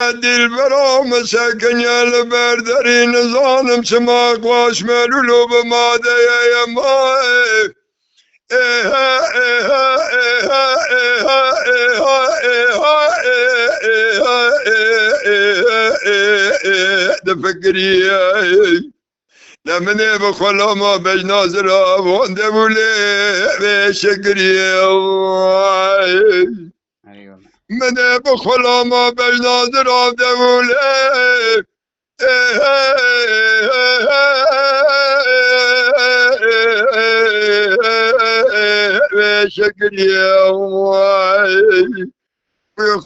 دلبرا مسکن یل بردرین زانم چماق واش ملولو بماده یمای دفکری نمنه بخلا ما بجناز را وانده بوله بشکری منه بخلا ما بجناز را دبوله شکری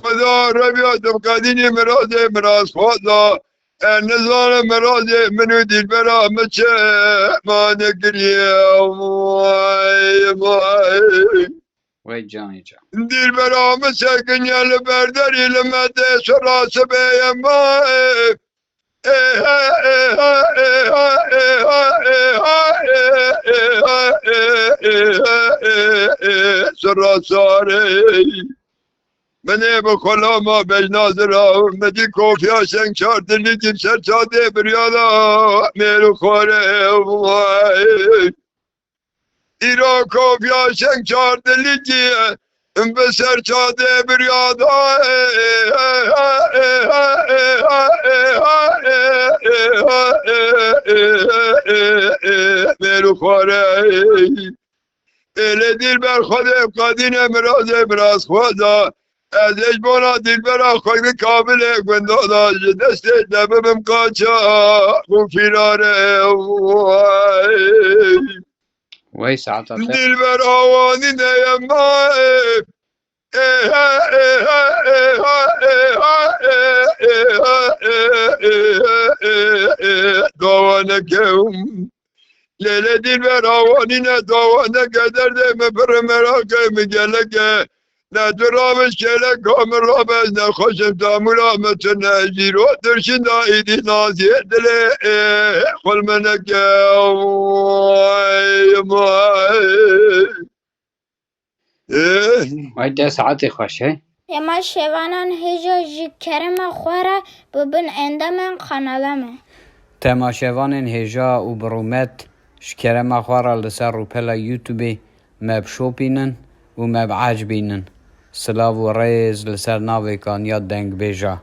خدا ربیاتم قدینی مراز خدا نزان مراز منو دل برا مچه ما نگری وای جانی جان دل برا مچه کنیل برداری لمده سراس بیم سراساری منه بخلا ما بجناز را مدی کوفیا شنگ چار دلی جیم سر چاده بریادا میرو خوره ایرا کوفیا شنگ چار دلی جیم بسر چاده بریادا میرو خوره اله دل بر خود قدین امراز خدا از اجبانا دل برا خود کامل گندادا دست دبم قاچا گفیراره وای ساعت آخر دل بر آوانی نیما دوانه کم لیله دل بر آوانی نه دوانه قدر ده مپر مراقه میگله که نه درامش کله کامل را بز نه خوشم تامول آمتون نه جیرو درشین دایدی نازیه دل خلمنه که وای 10 ساعت خوشه اما شوانان هجا جی کرم خوره ببن اندامن قنالمه تماشاوان هجا و برومت شکرم خوارا لسر رو پلا یوتیوبی مب شوپینن و مب عجبینن سلاو و ریز لسر ناوی کان یاد دنگ بیجا